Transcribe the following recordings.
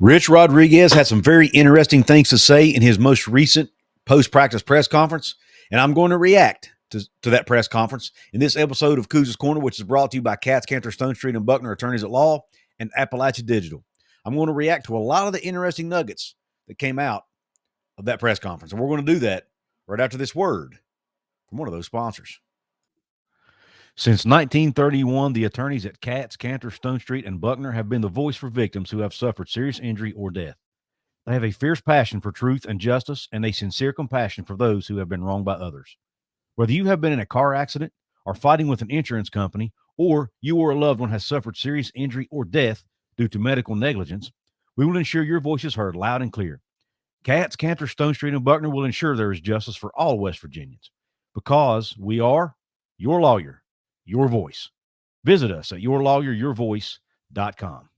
Rich Rodriguez had some very interesting things to say in his most recent post-practice press conference, and I'm going to react to that press conference in this episode of Couz's Corner, which is brought to you by Katz, Cantor, Stone Street, and Buckner Attorneys at Law and Appalachia Digital. I'm going to react to a lot of the interesting nuggets that came out of that press conference, and we're going to do that right after this word from one of those sponsors. Since 1931, the attorneys at Katz, Cantor, Stone Street, and Buckner have been the voice for victims who have suffered serious injury or death. They have a fierce passion for truth and justice and a sincere compassion for those who have been wronged by others. Whether you have been in a car accident or fighting with an insurance company, or you or a loved one has suffered serious injury or death due to medical negligence, we will ensure your voice is heard loud and clear. Katz, Cantor, Stone Street, and Buckner will ensure there is justice for all West Virginians because we are your lawyer, your voice. Visit us at yourlawyeryourvoice.com.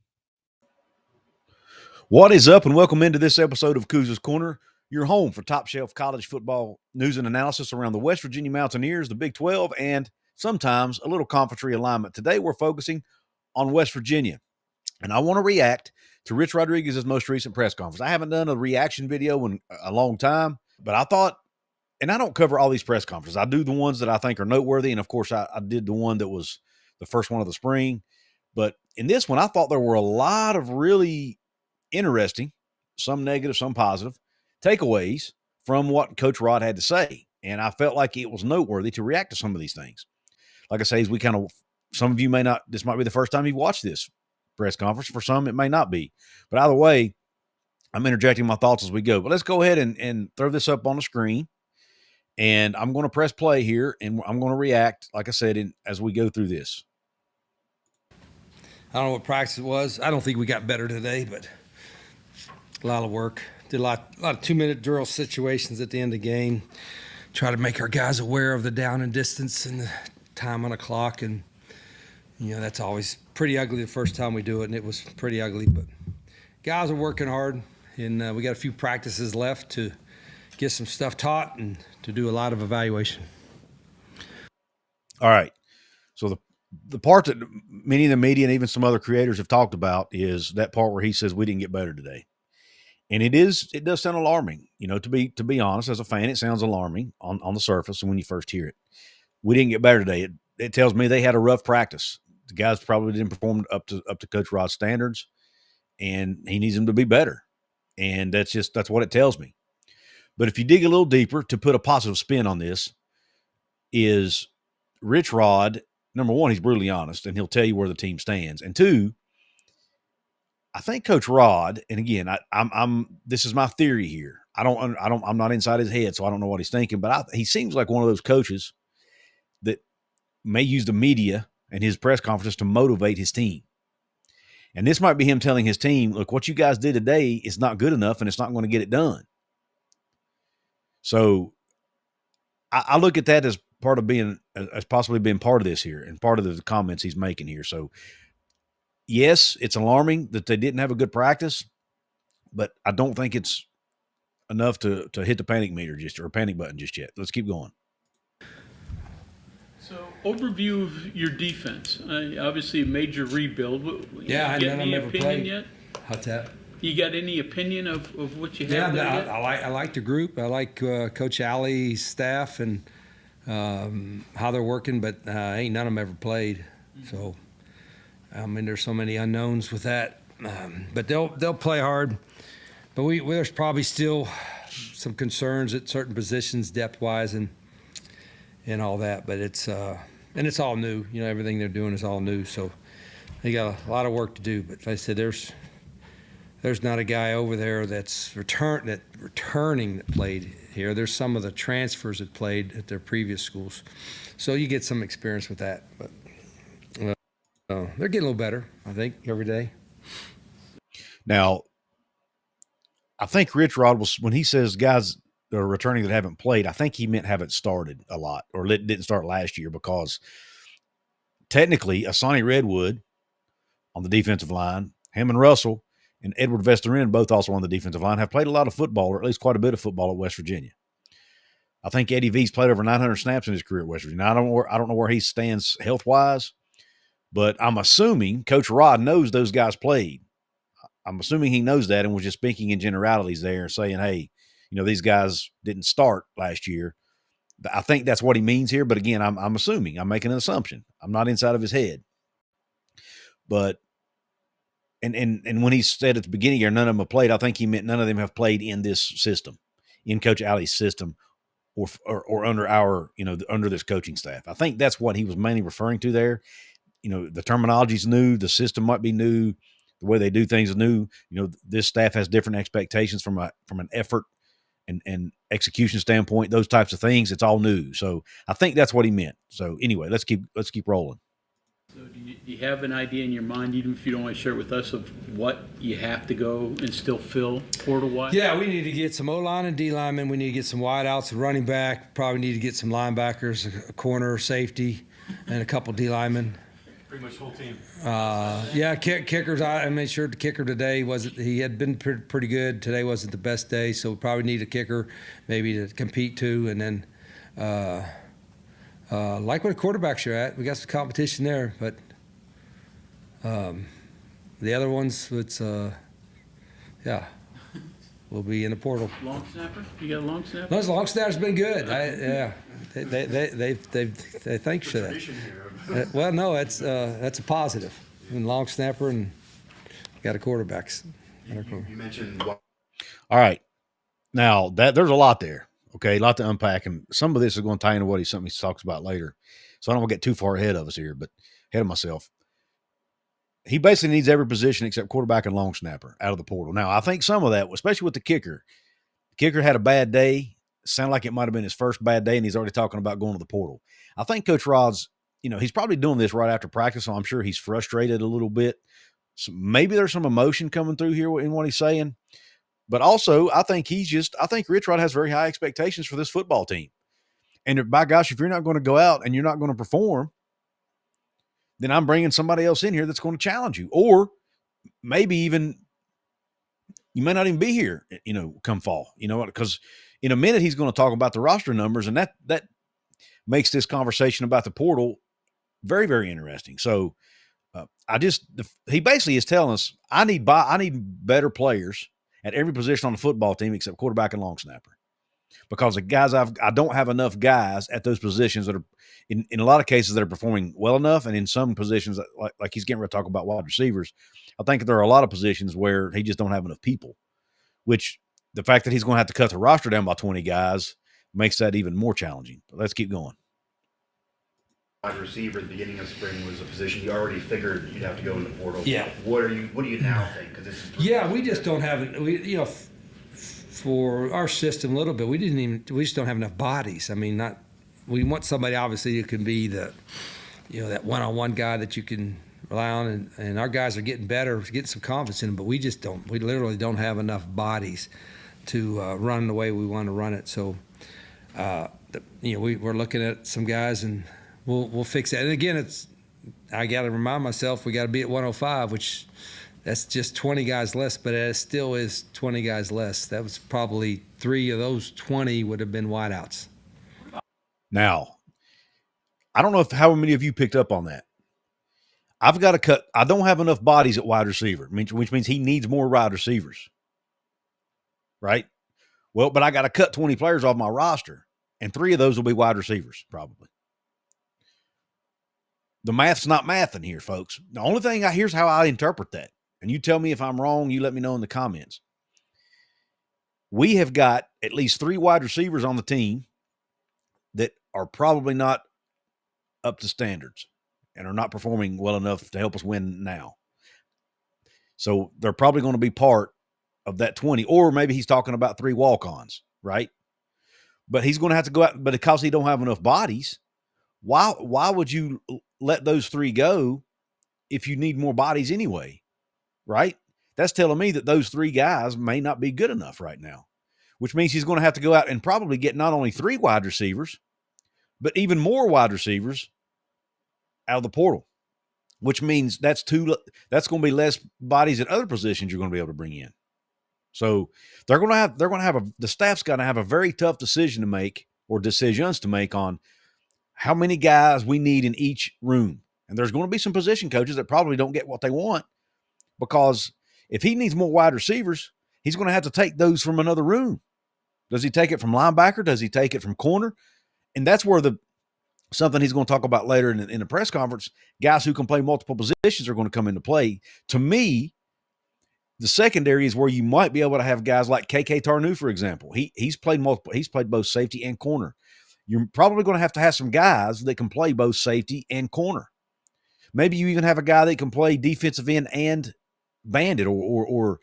What is up, and welcome into this episode of Couz's Corner, your home for top-shelf college football news and analysis around the West Virginia Mountaineers, the Big 12, and sometimes a little conference realignment. Today, we're focusing on West Virginia, and I want to react to Rich Rodriguez's most recent press conference. I haven't done a reaction video in a long time, but I thought, and I don't cover all these press conferences. I do the ones that I think are noteworthy, and of course, I did the one that was the first one of the spring. But in this one, I thought there were a lot of really interesting, some negative, some positive, takeaways from what Coach Rod had to say. And I felt like it was noteworthy to react to some of these things. Like I say, as we kind of, some of you may not, this might be the first time you've watched this press conference. For some, it may not be. But either way, I'm interjecting my thoughts as we go. But let's go ahead and throw this up on the screen. And I'm going to press play here, and I'm going to react, like I said, as we go through this. I don't know what practice it was. I don't think we got better today, but a lot of work. Did a lot of 2-minute drill situations at the end of the game. Try to make our guys aware of the down and distance and the time on the clock. And, you know, that's always pretty ugly the first time we do it, and it was pretty ugly. But guys are working hard, and we got a few practices left to get some stuff taught and to do a lot of evaluation. All right. So the part that many of the media and even some other creators have talked about is that part where he says we didn't get better today. And it does sound alarming, you know, to be honest, as a fan, it sounds alarming on the surface and when you first hear it. We didn't get better today. It tells me they had a rough practice. The guys probably didn't perform up to Coach Rod's standards, and he needs them to be better. And that's what it tells me. But if you dig a little deeper to put a positive spin on this, is Rich Rod, number one, he's brutally honest, and he'll tell you where the team stands. And two, I think Coach Rod, and again, this is my theory here. I'm not inside his head, so I don't know what he's thinking, but he seems like one of those coaches that may use the media and his press conferences to motivate his team. And this might be him telling his team, look, what you guys did today is not good enough, and it's not going to get it done. So I look at that as part of as possibly being part of this here and part of the comments he's making here. So yes, it's alarming that they didn't have a good practice, but I don't think it's enough to hit the panic meter or panic button just yet. Let's keep going. So, overview of your defense. Obviously, a major rebuild. Yeah, you got any opinion yet? How's that? You got any opinion of what you have? Yeah, I like the group. I like Coach Alley's staff and how they're working, but ain't none of them ever played. So, I mean, there's so many unknowns with that. But they'll play hard. But there's probably still some concerns at certain positions, depth-wise, and all that. But it's all new. You know, everything they're doing is all new. So they got a lot of work to do. But like I said, there's not a guy over there that's returning that played here. There's some of the transfers that played at their previous schools. So you get some experience with that. But they're getting a little better, I think, every day. Now, I think Rich Rod when he says guys that are returning that haven't played, I think he meant haven't started a lot or didn't start last year, because technically Asani Redwood on the defensive line, Hammond Russell, and Edward Vesterin, both also on the defensive line, have played a lot of football, or at least quite a bit of football at West Virginia. I think Eddie V's played over 900 snaps in his career at West Virginia. Now, I don't know where he stands health-wise, but I'm assuming Coach Rod knows those guys played. I'm assuming he knows that and was just speaking in generalities there, saying, hey, these guys didn't start last year. I think that's what he means here. But again, I'm assuming. I'm making an assumption. I'm not inside of his head. But and when he said at the beginning here, none of them have played, I think he meant none of them have played in this system, in Coach Alley's system, or under our, under this coaching staff. I think that's what he was mainly referring to there. The terminology's new, the system might be new, the way they do things is new. This staff has different expectations from an effort and execution standpoint, those types of things. It's all new. So I think that's what he meant. So anyway, let's keep rolling. So do you have an idea in your mind, even if you don't want to share it with us, of what you have to go and still fill portal-wise? Yeah, we need to get some O-line and D-linemen. We need to get some wideouts, a running back. Probably need to get some linebackers, a corner, safety, and a couple D-linemen. Pretty much whole team. Yeah, kickers. I made sure the kicker today he had been pretty good. Today wasn't the best day, so we probably need a kicker maybe to compete too. And then like what quarterbacks you're at, we got some competition there. But the other ones, it's yeah, we'll be in the portal. Long snapper? You got a long snapper? Those long snapper's been good. They thanks for that. Well, no, that's a positive. And long snapper and got a quarterbacks. You mentioned All right. Now there's a lot there. Okay, a lot to unpack, and some of this is going to tie into something he talks about later. So I don't want to get too far ahead of us here, but ahead of myself. He basically needs every position except quarterback and long snapper out of the portal. Now, I think some of that, especially with the kicker had a bad day. Sounded like it might have been his first bad day, and he's already talking about going to the portal. I think Coach Rod's, he's probably doing this right after practice, so I'm sure he's frustrated a little bit. So maybe there's some emotion coming through here in what he's saying. But also, I think Rich Rod has very high expectations for this football team. And by gosh, if you're not going to go out and you're not going to perform, then I'm bringing somebody else in here that's going to challenge you. Or maybe even you may not even be here, come fall. Because in a minute he's going to talk about the roster numbers, and that makes this conversation about the portal very, very interesting. So he basically is telling us I need better players at every position on the football team except quarterback and long snapper, because the guys I don't have enough guys at those positions that are in a lot of cases that are performing well enough, and in some positions like he's getting ready to talk about wide receivers, I think there are a lot of positions where he just don't have enough people, which the fact that he's going to have to cut the roster down by 20 guys makes that even more challenging. But let's keep going. Wide receiver at the beginning of spring was a position you already figured you'd have to go in the portal. Yeah. What do you now think? Because this is we just don't have for our system a little bit. We just don't have enough bodies. I mean, we want somebody obviously who can be the that one-on-one guy that you can rely on, and our guys are getting better, getting some confidence in them, but we literally don't have enough bodies to run the way we want to run it. So we're looking at some guys, and we'll fix that. And again, I got to remind myself we got to be at 105, which that's just 20 guys less, but it still is 20 guys less. That was probably 3 of those 20 would have been wideouts. Now, I don't know how many of you picked up on that. I've got to cut. I don't have enough bodies at wide receiver, which means he needs more wide receivers. Right? Well, but I got to cut 20 players off my roster, and 3 of those will be wide receivers, probably. The math's not mathing here, folks. The only thing here's how I interpret that. And you tell me if I'm wrong, you let me know in the comments. We have got at least 3 wide receivers on the team that are probably not up to standards and are not performing well enough to help us win now. So they're probably going to be part of that 20, or maybe he's talking about 3 walk-ons, right? But he's going to have to go out, but because he don't have enough bodies, why would you let those 3 go if you need more bodies anyway, right? That's telling me that those 3 guys may not be good enough right now, which means he's going to have to go out and probably get not only 3 wide receivers, but even more wide receivers out of the portal, which means that's going to be less bodies at other positions you're going to be able to bring in. So the staff's got to have a very tough decision to make, or decisions to make, on how many guys we need in each room. And there's going to be some position coaches that probably don't get what they want, because if he needs more wide receivers, he's going to have to take those from another room. Does he take it from linebacker? Does he take it from corner? And that's where something he's going to talk about later in the press conference, guys who can play multiple positions are going to come into play. To me, the secondary is where you might be able to have guys like KK Tarnu, for example. He's played multiple. He's played both safety and corner. You're probably going to have some guys that can play both safety and corner. Maybe you even have a guy that can play defensive end and bandit or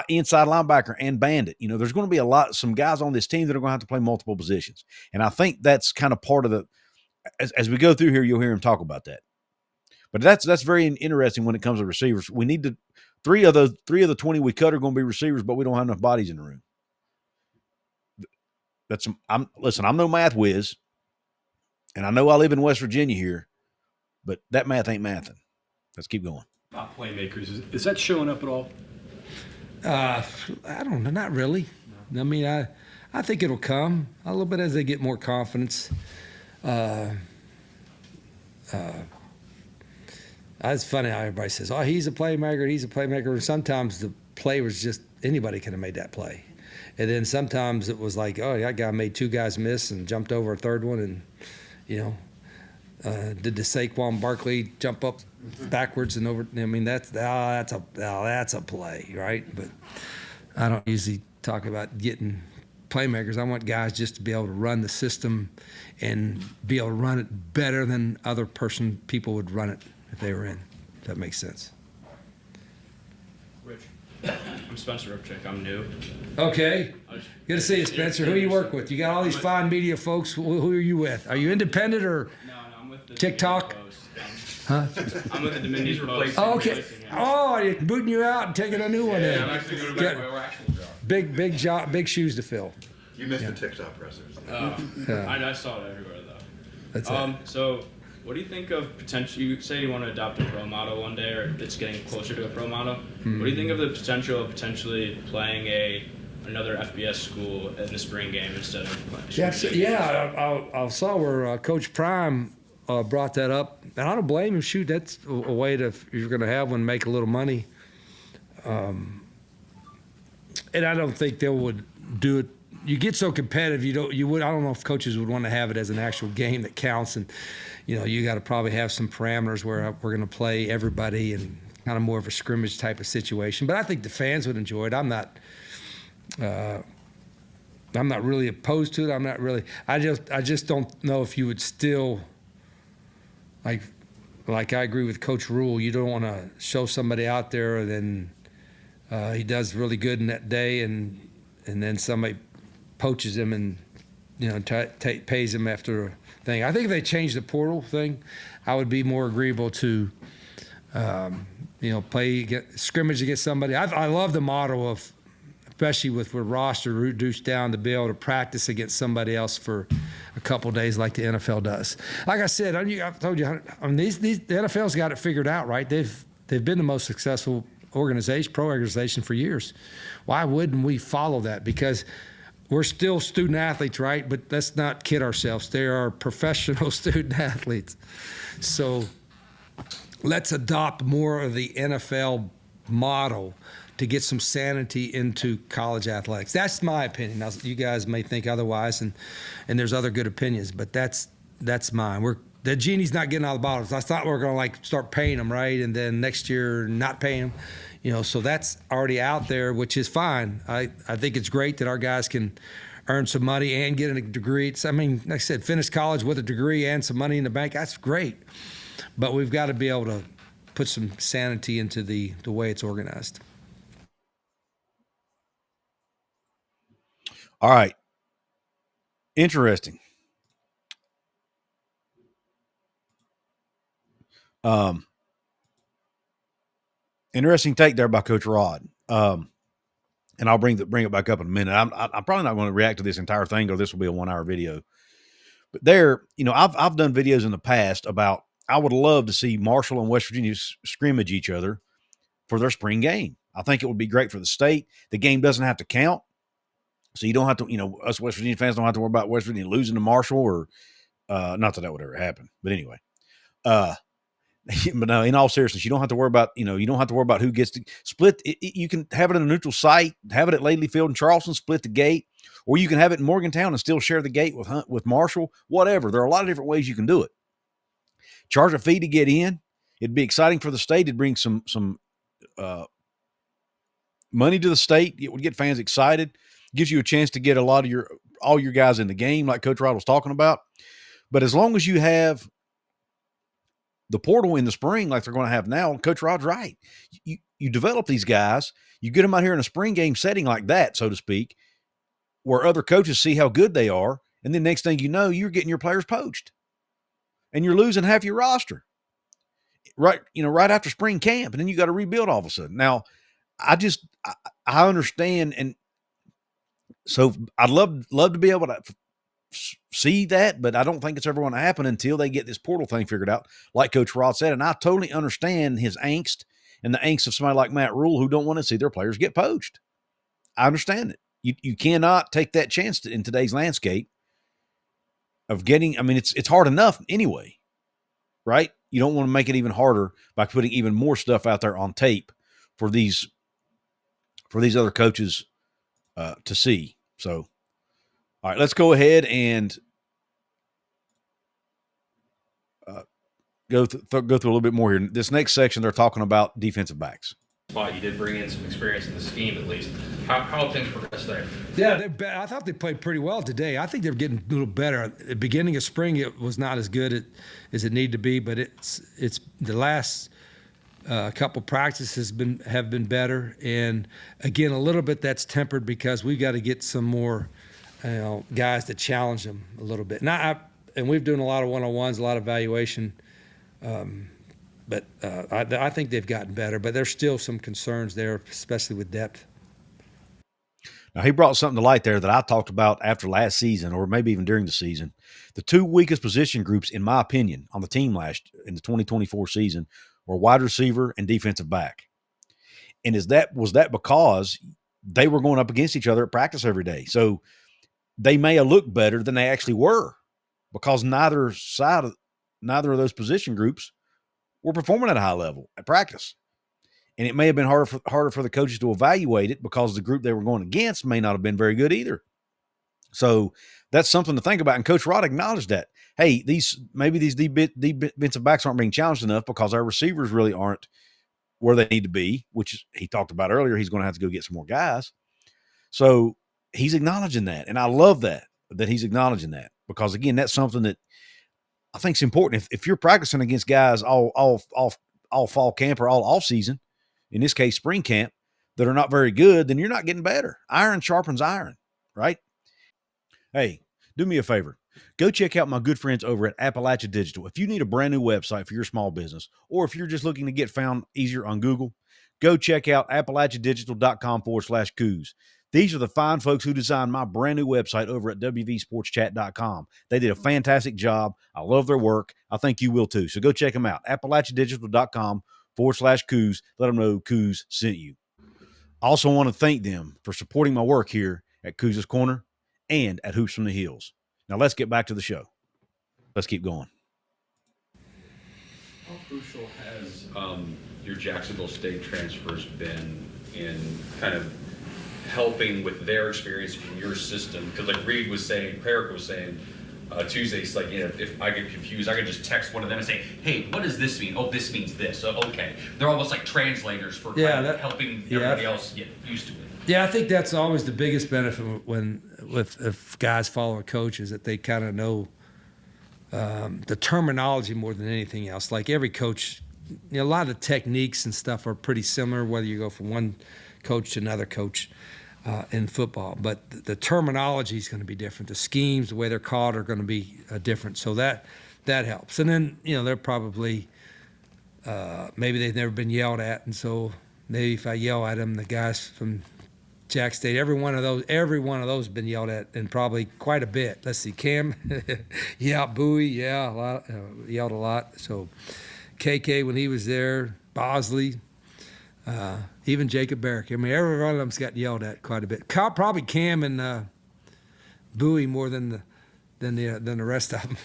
inside linebacker and bandit. You know, there's going to be some guys on this team that are going to have to play multiple positions. And I think that's kind of part of as we go through here, you'll hear him talk about that. But that's very interesting when it comes to receivers. We need three of the 20 we cut are going to be receivers, but we don't have enough bodies in the room. Listen, I'm no math whiz, and I know I live in West Virginia here, but that math ain't mathing. Let's keep going. About playmakers, is that showing up at all? I don't know, not really. I mean, I think it'll come a little bit as they get more confidence. It's funny how everybody says, "Oh, he's a playmaker. He's a playmaker." Sometimes the play was just anybody could have made that play, and then sometimes it was like, "Oh, that guy made two guys miss and jumped over a third one," and did the Saquon Barkley jump up backwards and over? I mean, that's a play, right? But I don't usually talk about getting playmakers. I want guys just to be able to run the system and be able to run it better than people would run it if they were in. If that makes sense. Rich. I'm Spencer Ripchick. I'm new. Okay. Good to see you, Spencer. Who you work with? You got all these fine media folks. Who are you with? Are you independent or No, I'm with the TikTok? Dominion Post. Huh? I'm with the Dominion Post. Oh, okay. Oh, you're booting you out and taking a new one in. I'm actually going back to my actual job. Big job, big shoes to fill. You missed the TikTok pressers. I saw it everywhere, though. That's it. So, what do you think of potential? You say you want to adopt a pro model one day, or it's getting closer to a pro model. Mm-hmm. What do you think of the potential of potentially playing another FBS school in the spring game instead of playing? I saw where Coach Prime brought that up, and I don't blame him. Shoot, that's a way to, if you're going to have one, make a little money. And I don't think they would do it. You get so competitive, I don't know if coaches would want to have it as an actual game that counts, and you got to probably have some parameters where we're going to play everybody and kind of more of a scrimmage type of situation. But I think the fans would enjoy it. I'm not really opposed to it. I just don't know if you would still like I agree with Coach Rule. You don't want to show somebody out there and then he does really good in that day and then somebody poaches him and pays him after a thing. I think if they change the portal thing, I would be more agreeable to scrimmage against somebody. I love the model of, especially with roster reduced down, to be able to practice against somebody else for a couple of days like the NFL does. Like I said, I've told you, the NFL's got it figured out, right? They've been the most successful pro organization for years. Why wouldn't we follow that? Because we're still student athletes, right? But let's not kid ourselves. They are professional student athletes. So let's adopt more of the NFL model to get some sanity into college athletics. That's my opinion. Now, you guys may think otherwise, and there's other good opinions, but that's mine. The genie's not getting out of the bottle. I thought we were going to start paying them, right? And then next year not paying them. So that's already out there, which is fine. I think it's great that our guys can earn some money and get a degree. Like I said, finish college with a degree and some money in the bank. That's great. But we've got to be able to put some sanity into the way it's organized. All right. Interesting. Interesting take there by Coach Rod. And I'll bring it back up in a minute. I'm probably not going to react to this entire thing, or this will be a 1-hour video. But there, I've done videos in the past about, I would love to see Marshall and West Virginia scrimmage each other for their spring game. I think it would be great for the state. The game doesn't have to count. So you don't have to, us West Virginia fans don't have to worry about West Virginia losing to Marshall, or not that would ever happen. But anyway, But no, in all seriousness, you don't have to worry about, you don't have to worry about who gets to split. You can have it in a neutral site, have it at Lately Field in Charleston, split the gate, or you can have it in Morgantown and still share the gate with Marshall, whatever. There are a lot of different ways you can do it. Charge a fee to get in. It'd be exciting for the state. It'd bring some money to the state. It would get fans excited. Gives you a chance to get all your guys in the game, like Coach Rod was talking about. But as long as you have the portal in the spring, like they're going to have now, Coach Rod's right. You develop these guys, you get them out here in a spring game setting like that, so to speak, where other coaches see how good they are, and then next thing you know, you're getting your players poached, and you're losing half your roster, right after spring camp, and then you got to rebuild all of a sudden. Now, I understand, and so I'd love to be able to see that, but I don't think it's ever going to happen until they get this portal thing figured out, like Coach Rod said. And I totally understand his angst and the angst of somebody like Matt Rule who don't want to see their players get poached. I understand it. You cannot take that chance in today's landscape of getting. I mean, it's hard enough anyway, right? You don't want to make it even harder by putting even more stuff out there on tape for these other coaches to see. So, all right, let's go ahead and go through a little bit more here. This next section, they're talking about defensive backs. Spot, you did bring in some experience in the scheme at least. How have things progressed there? Yeah, I thought they played pretty well today. I think they're getting a little better. At the beginning of spring, it was not as good as it needed to be, but it's the last couple practices have been better. And again, a little bit that's tempered because we've got to get some more guys to challenge them a little bit. And we've doing a lot of one-on-ones, a lot of evaluation. But I think they've gotten better, but there's still some concerns there, especially with depth. Now, he brought something to light there that I talked about after last season, or maybe even during the season. The two weakest position groups, in my opinion, on the team in the 2024 season were wide receiver and defensive back. And was that because they were going up against each other at practice every day? So they may have looked better than they actually were because neither of those position groups were performing at a high level at practice. And it may have been harder for the coaches to evaluate it because the group they were going against may not have been very good either. So that's something to think about. And Coach Rod acknowledged that. Hey, these defensive backs aren't being challenged enough because our receivers really aren't where they need to be, which he talked about earlier. He's going to have to go get some more guys. So he's acknowledging that. And I love that he's acknowledging that because, again, that's something that I think is important. If you're practicing against guys all fall camp or all off season, in this case, spring camp, that are not very good, then you're not getting better. Iron sharpens iron, right? Hey, do me a favor. Go check out my good friends over at Appalachia Digital. If you need a brand new website for your small business, or if you're just looking to get found easier on Google, go check out AppalachiaDigital.com/Couz. These are the fine folks who designed my brand new website over at WVSportsChat.com. They did a fantastic job. I love their work. I think you will too. So go check them out. AppalachiaDigital.com/Couz. Let them know Couz sent you. I also want to thank them for supporting my work here at Couz's Corner and at Hoops from the Hills. Now let's get back to the show. Let's keep going. How crucial has your Jacksonville State transfers been in kind of helping with their experience in your system? Because like Reed was saying, Peric was saying Tuesday, it's like, if I get confused, I can just text one of them and say, hey, what does this mean? Oh, this means this. Oh, okay. They're almost like translators for kind of helping everybody else get used to it. Yeah, I think that's always the biggest benefit if guys follow a coach is that they kind of know the terminology more than anything else. Like every coach, a lot of the techniques and stuff are pretty similar, whether you go from one coach to another coach in football. But the terminology is going to be different. The schemes, the way they're called are going to be different. So that helps. And then, they're probably maybe they've never been yelled at. And so maybe if I yell at them, the guys from Jack State, every one of those has been yelled at, and probably quite a bit. Let's see, Cam, Bowie, a lot, yelled a lot. So KK when he was there, Bosley, even Jacob Barrick. I mean, every one of them's got yelled at quite a bit. Probably Cam and Bowie more than the rest of them.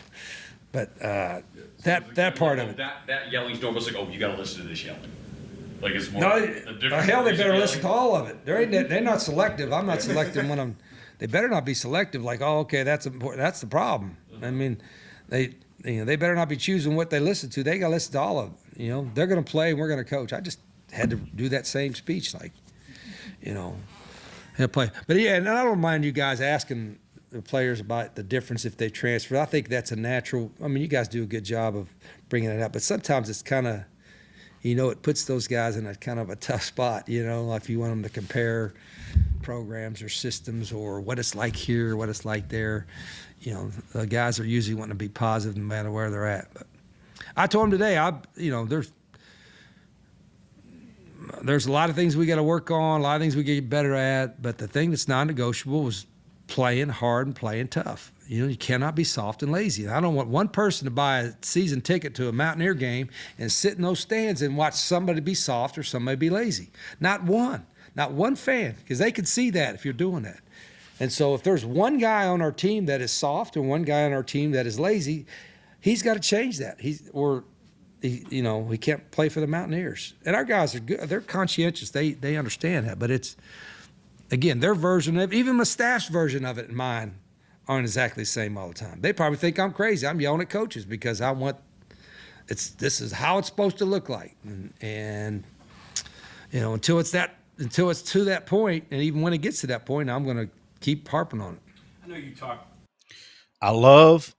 But that part of it. That yelling's normal. It's like, oh, you got to listen to this yelling. Like it's more. No, a different hell, they voice better of listen to yelling. all of it. They're not selective. I'm not selective when I'm. They better not be selective. Like, oh, okay, that's important. That's the problem. I mean, they better not be choosing what they listen to. They got to listen to all of it. They're going to play and we're going to coach. I just had to do that same speech, like, play. But yeah, and I don't mind you guys asking the players about the difference if they transfer. I think that's a natural. I mean, you guys do a good job of bringing it up, but sometimes it's kind of. It puts those guys in a kind of a tough spot, if you want them to compare programs or systems or what it's like here, what it's like there. The guys are usually wanting to be positive no matter where they're at. But I told them today, there's a lot of things we got to work on, a lot of things we get better at, but the thing that's non-negotiable was playing hard and playing tough. You cannot be soft and lazy. And I don't want one person to buy a season ticket to a Mountaineer game and sit in those stands and watch somebody be soft or somebody be lazy. Not one fan, because they could see that if you're doing that. And so if there's one guy on our team that is soft and one guy on our team that is lazy, he's got to change that. He can't play for the Mountaineers. And our guys are good. They're conscientious. They understand that. But it's, again, their version of, even my staff's version of it and mine, aren't exactly the same all the time. They probably think I'm crazy. I'm yelling at coaches because this is how it's supposed to look like. And until it's to that point, and even when it gets to that point, I'm going to keep harping on it. I know you talk. I love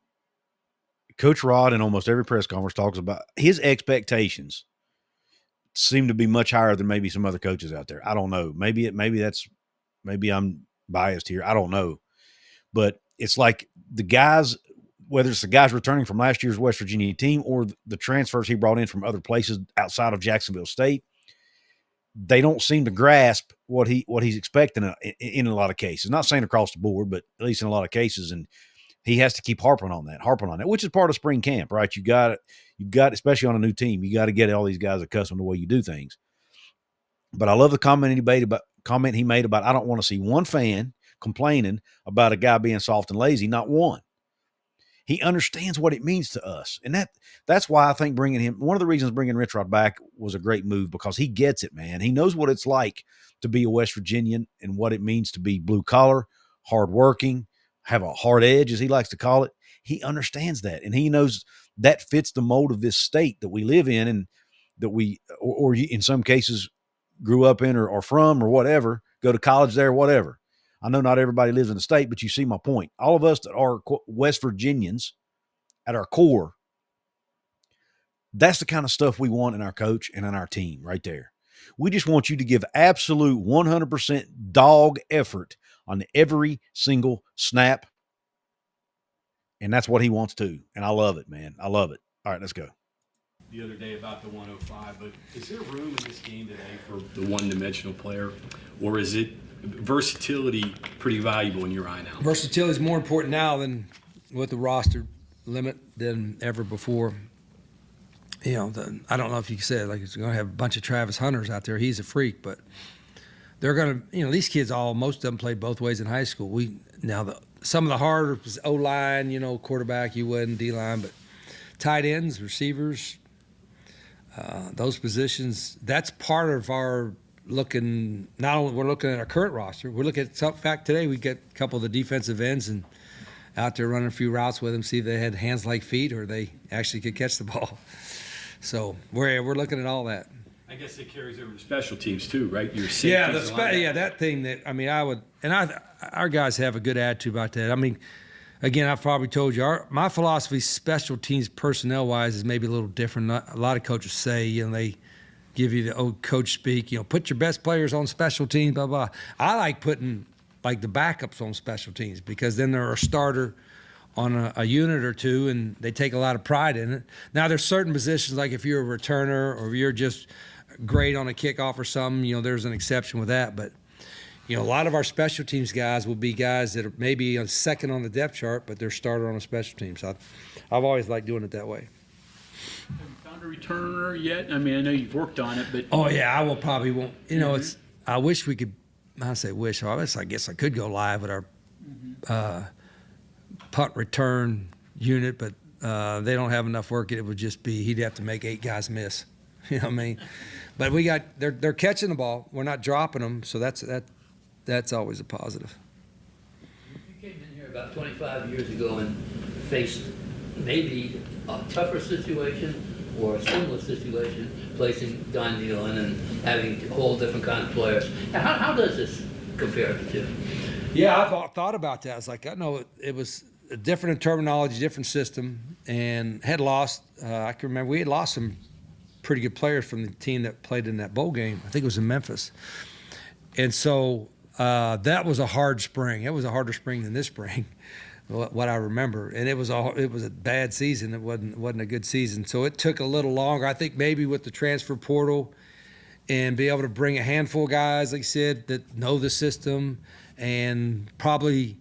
Coach Rod in almost every press conference talks about his expectations seem to be much higher than maybe some other coaches out there. I don't know. Maybe I'm biased here. I don't know. But it's like the guys, whether it's the guys returning from last year's West Virginia team or the transfers he brought in from other places outside of Jacksonville State, they don't seem to grasp what he's expecting in a lot of cases. Not saying across the board, but at least in a lot of cases. And he has to keep harping on that, which is part of spring camp, right? You got, especially on a new team, you got to get all these guys accustomed to the way you do things. But I love the comment he made about I don't want to see one fan complaining about a guy being soft and lazy. Not one. He understands what it means to us. And that's why I think one of the reasons bringing Rich Rod back was a great move, because he gets it, man. He knows what it's like to be a West Virginian and what it means to be blue collar, hardworking, have a hard edge, as he likes to call it. He understands that. And he knows that fits the mold of this state that we live in and that we, or in some cases grew up in or from or whatever, go to college there, whatever. I know not everybody lives in the state, but you see my point. All of us that are West Virginians at our core, that's the kind of stuff we want in our coach and in our team right there. We just want you to give absolute 100% dog effort on every single snap. And that's what he wants to. And I love it, man. I love it. All right, let's go. The other day about the 105, but is there room in this game today for the one-dimensional player, or is it versatility pretty valuable in your eye now? Versatility is more important now than with the roster limit than ever before. I don't know if you said, like, it's going to have a bunch of Travis Hunters out there. He's a freak, but they're going to, these kids most of them played both ways in high school. Some of the harder O-line, quarterback, you wouldn't, D-line, but tight ends, receivers, those positions, that's part of our looking. Not only we're looking at our current roster, we're looking at some fact today. We get a couple of the defensive ends and out there running a few routes with them, see if they had hands like feet or they actually could catch the ball. So we're looking at all that. I guess it carries over to special teams too, right? Your That thing that our guys have a good attitude about that. I mean, again, I've probably told you my philosophy, special teams personnel wise, is maybe a little different. A lot of coaches say, they give you the old coach speak, put your best players on special teams, blah, blah. I like putting the backups on special teams because then they're a starter on a unit or two and they take a lot of pride in it. Now there's certain positions, like if you're a returner or if you're just great on a kickoff or something, there's an exception with that. But, a lot of our special teams guys will be guys that are maybe a second on the depth chart, but they're starter on a special team. So I've always liked doing it that way. Have you found a returner yet? I mean, I know you've worked on it, but oh yeah, I probably won't. It's. I wish we could. I say wish. I guess I could go live with our punt return unit, but they don't have enough work. It would just be he'd have to make 8 guys miss. You know what I mean? But they're catching the ball. We're not dropping them, so that's always a positive. You came in here about 25 years ago and faced maybe a tougher situation or a similar situation, placing Don Nealon and having a whole different kind of players. How does this compare the two? Yeah, I've thought about that. I was like, I know it was a different terminology, different system, and had lost. I can remember we had lost some pretty good players from the team that played in that bowl game. I think it was in Memphis. And so that was a hard spring. It was a harder spring than this spring, what I remember. And it was a bad season. It wasn't a good season. So it took a little longer. I think maybe with the transfer portal and be able to bring a handful of guys, like you said, that know the system, and probably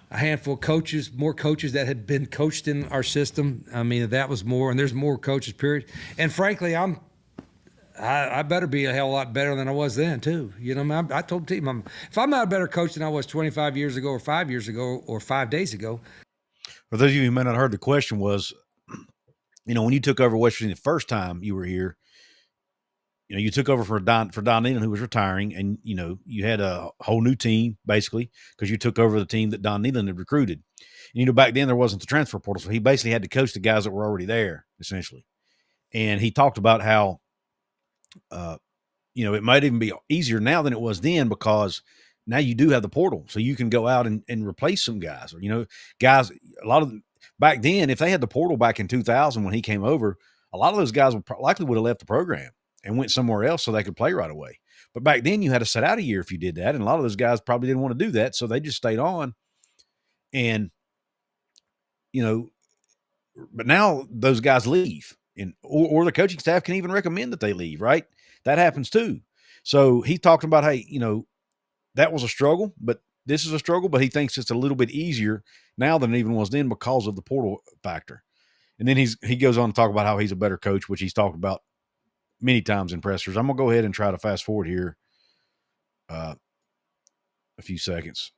a handful of coaches, more coaches that had been coached in our system. I mean, that was more, and there's more coaches, period. And frankly, I better be a hell of a lot better than I was then, too. You know, I told the team, if I'm not a better coach than I was 25 years ago or 5 years ago or 5 days ago. For those of you who may not have heard, the question was, you know, when you took over West Virginia the first time you were here, you know, you took over for Don Nealon, who was retiring, and, you know, you had a whole new team, basically, because you took over the team that Don Nealon had recruited. And, you know, back then there wasn't the transfer portal, so he basically had to coach the guys that were already there, essentially. And he talked about how, you know, it might even be easier now than it was then, because now you do have the portal, so you can go out and replace some guys. Or, you know, guys, a lot of them, back then, if they had the portal back in 2000 when he came over, a lot of those guys likely would have left the program and went somewhere else so they could play right away. But back then you had to sit out a year if you did that. And a lot of those guys probably didn't want to do that. So they just stayed on. And, you know, but now those guys leave, and or the coaching staff can even recommend that they leave, right? That happens too. So he talked about, hey, you know, that was a struggle, but this is a struggle, but he thinks it's a little bit easier now than it even was then because of the portal factor. And then he goes on to talk about how he's a better coach, which he's talked about many times in pressers. I'm going to go ahead and try to fast forward here a few seconds.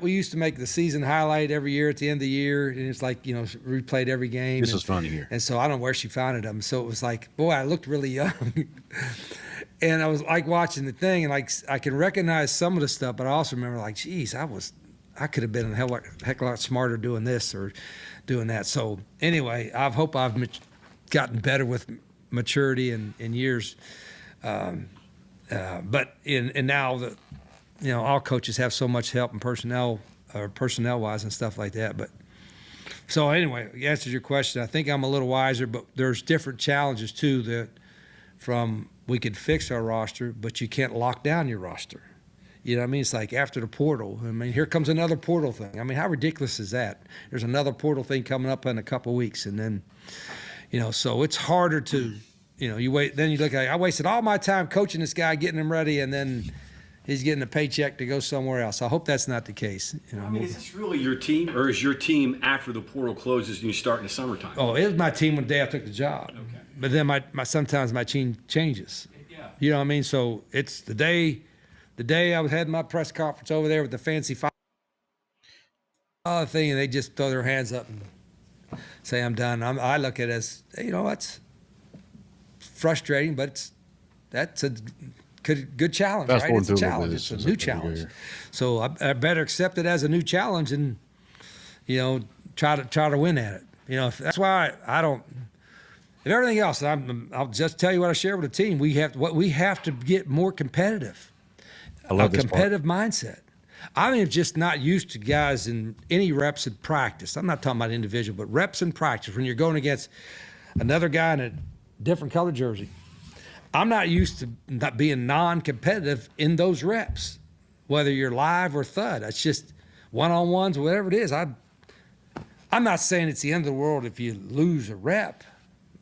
We used to make the season highlight every year at the end of the year, and it's like, you know, replayed every game. This is fun to hear. And so I don't know where she found them. So it was like, boy, I looked really young. And I was like watching the thing, and like I can recognize some of the stuff, but I also remember like, geez, I could have been a heck of a lot smarter doing this or doing that. So anyway, I hope I've gotten better with maturity and years, but now that, you know, all coaches have so much help in personnel wise and stuff like that. But so anyway, to answer your question, I think I'm a little wiser, but there's different challenges too, that from we could fix our roster, but you can't lock down your roster. You know what I mean? It's like after the portal, I mean, here comes another portal thing. I mean, how ridiculous is that? There's another portal thing coming up in a couple of weeks, and then, you know, so it's harder to, you know, you wait, then you look at, I wasted all my time coaching this guy, getting him ready, and then he's getting a paycheck to go somewhere else. I hope that's not the case. You know, I mean, is this really your team, or is your team after the portal closes and you start in the summertime? Oh, it was my team when the day I took the job. Okay. But then sometimes my team changes. Yeah. You know what I mean? So it's the day I was having my press conference over there with the fancy thing, and they just throw their hands up and say, I'm done. I look at it as, you know, that's frustrating, but that's a good challenge, right? It's a challenge. It's a new challenge. So I better accept it as a new challenge and, you know, try to win at it. You know, that's why I don't. If everything else, I'll just tell you what I share with the team. We have to get more competitive. I love this competitive mindset. I mean, just not used to guys in any reps in practice. I'm not talking about individual, but reps in practice when you're going against another guy in a different color jersey. I'm not used to not being non-competitive in those reps, whether you're live or thud. It's just one-on-ones, whatever it is. I'm not saying it's the end of the world if you lose a rep,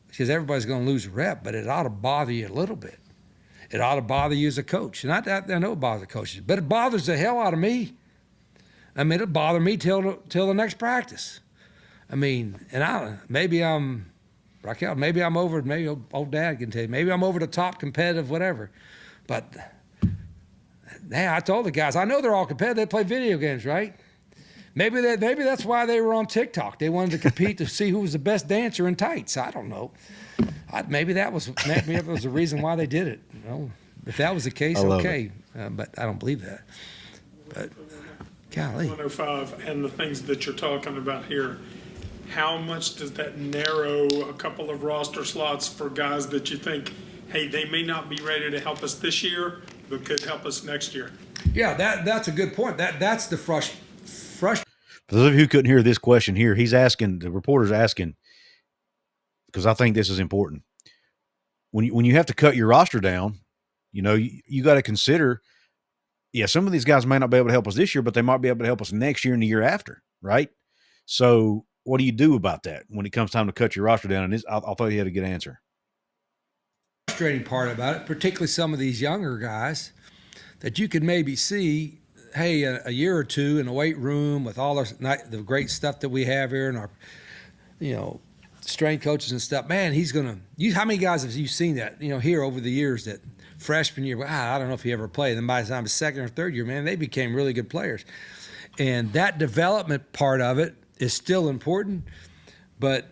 because everybody's going to lose a rep, but it ought to bother you a little bit. It ought to bother you as a coach. And I know it bothers coaches, but it bothers the hell out of me. I mean, it'll bother me till the next practice. I mean, and maybe I'm over, maybe old Dad can tell you, maybe I'm over the top competitive, whatever. But, man, I told the guys, I know they're all competitive. They play video games, right? Maybe that's why they were on TikTok. They wanted to compete to see who was the best dancer in tights. I don't know. Maybe that was the reason why they did it. You know, if that was the case, okay. But I don't believe that. But golly, 105 and the things that you're talking about here, how much does that narrow a couple of roster slots for guys that you think, hey, they may not be ready to help us this year, but could help us next year? Yeah, that's a good point. That's the fresh. For those of you who couldn't hear this question here, the reporter's asking, because I think this is important. When you have to cut your roster down, you know, you got to consider, some of these guys may not be able to help us this year, but they might be able to help us next year and the year after, right? So what do you do about that when it comes time to cut your roster down? And I thought you had a good answer. Frustrating part about it, particularly some of these younger guys that you could maybe see, hey, a year or two in the weight room with all the great stuff that we have here and our, strength coaches and stuff. Man, how many guys have you seen that, here over the years that freshman year, I don't know if he ever played. Then by the time his second or third year, man, they became really good players. And that development part of it is still important, but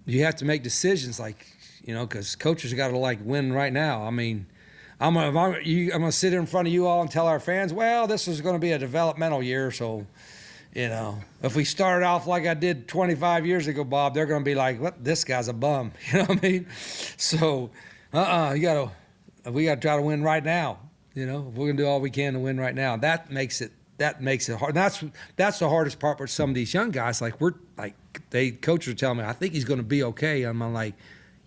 you have to make decisions because coaches have got to win right now. I mean, I'm gonna sit in front of you all and tell our fans, well, this is going to be a developmental year, so if we started off like I did 25 years ago, Bob, they're going to be like, what? This guy's a bum. You know what I mean? So, we got to try to win right now. We're going to do all we can to win right now. That makes it hard. That's the hardest part with some of these young guys. Coaches are telling me, I think he's going to be okay. I'm like,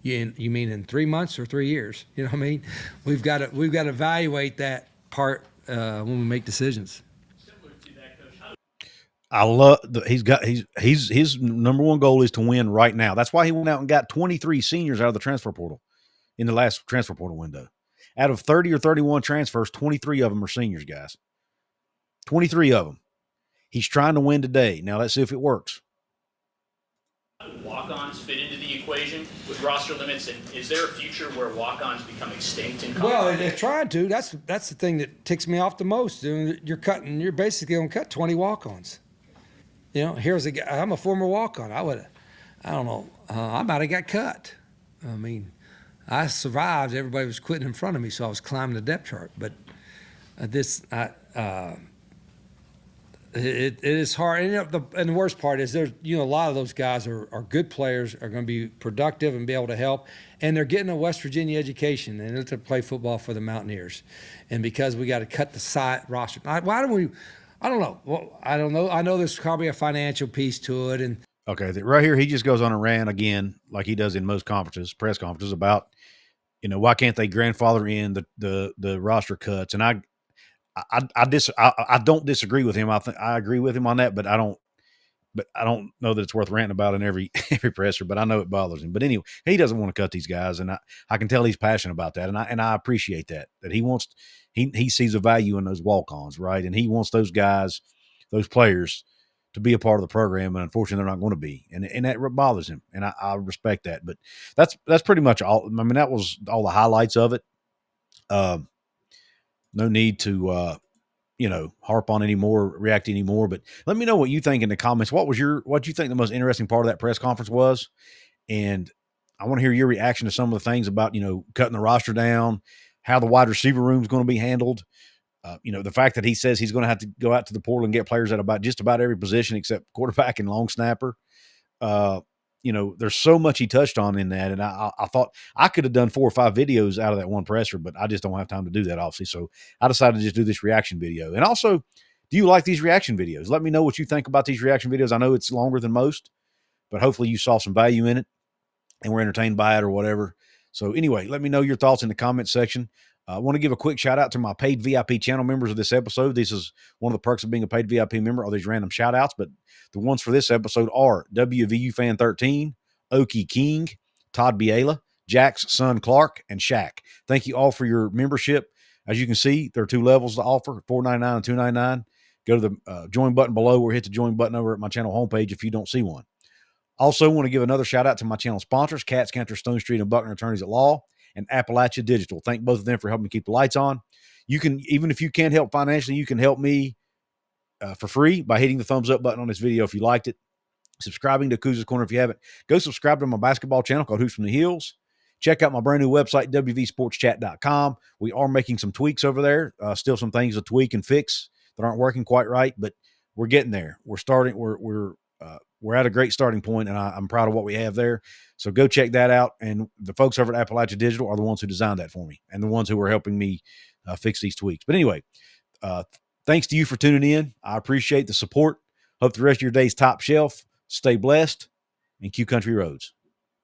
you mean in 3 months or 3 years? You know what I mean? We've got to evaluate that part when we make decisions. I love his number one goal is to win right now. That's why he went out and got 23 seniors out of the transfer portal in the last transfer portal window. Out of 30 or 31 transfers, 23 of them are seniors, guys. 23 of them. He's trying to win today. Now let's see if it works. Walk-ons fit into the equation with roster limits, and is there a future where walk-ons become extinct in college? Well, they're trying to. That's the thing that ticks me off the most. You're basically going to cut 20 walk-ons. Here's a guy. I'm a former walk-on. I don't know. I might have got cut. I mean, I survived. Everybody was quitting in front of me, so I was climbing the depth chart. But it is hard. And the worst part is there's a lot of those guys are good players, are going to be productive and be able to help, and they're getting a West Virginia education and they're to play football for the Mountaineers. And because we got to cut the side roster, why don't we? I don't know. Well, I don't know. I know there's probably a financial piece to it. And okay, right here, he just goes on a rant again, like he does in most press conferences, about, why can't they grandfather in the roster cuts? And I don't disagree with him. I agree with him on that, but I don't know that it's worth ranting about in every presser. But I know it bothers him. But anyway, he doesn't want to cut these guys, and I can tell he's passionate about that, and I appreciate that he wants. He sees a value in those walk-ons, right? And he wants those guys, those players, to be a part of the program. And unfortunately, they're not going to be, and that bothers him. And I respect that. But that's pretty much all. I mean, that was all the highlights of it. No need to harp on anymore, react anymore. But let me know what you think in the comments. What you think the most interesting part of that press conference was, and I want to hear your reaction to some of the things about cutting the roster down, how the wide receiver room is going to be handled. The fact that he says he's going to have to go out to the portal and get players at just about every position except quarterback and long snapper. There's so much he touched on in that. And I thought I could have done 4 or 5 videos out of that one presser, but I just don't have time to do that, obviously. So I decided to just do this reaction video. And also, do you like these reaction videos? Let me know what you think about these reaction videos. I know it's longer than most, but hopefully you saw some value in it and were entertained by it or whatever. So anyway, let me know your thoughts in the comment section. I want to give a quick shout out to my paid VIP channel members of this episode. This is one of the perks of being a paid VIP member, all these random shout outs, but the ones for this episode are WVU Fan 13, Okie King, Todd Biela, Jack's son Clark, and Shaq. Thank you all for your membership. As you can see, there are 2 levels to offer, $4.99 and $2.99. Go to the join button below or hit the join button over at my channel homepage if you don't see one. Also want to give another shout out to my channel sponsors, Katz, Cantor, Stone Street, and Buckner Attorneys at Law, and Appalachia Digital. Thank both of them for helping me keep the lights on. You can, even if you can't help financially, you can help me for free by hitting the thumbs up button on this video if you liked it, subscribing to Couz's Corner if you haven't. Go subscribe to my basketball channel called Hoops from the Hills. Check out my brand new website, wvsportschat.com. We are making some tweaks over there. Still some things to tweak and fix that aren't working quite right, but we're getting there. We're starting. We're at a great starting point, and I'm proud of what we have there. So go check that out. And the folks over at Appalachia Digital are the ones who designed that for me and the ones who are helping me fix these tweaks. But anyway, thanks to you for tuning in. I appreciate the support. Hope the rest of your day's top shelf. Stay blessed and Q Country Roads.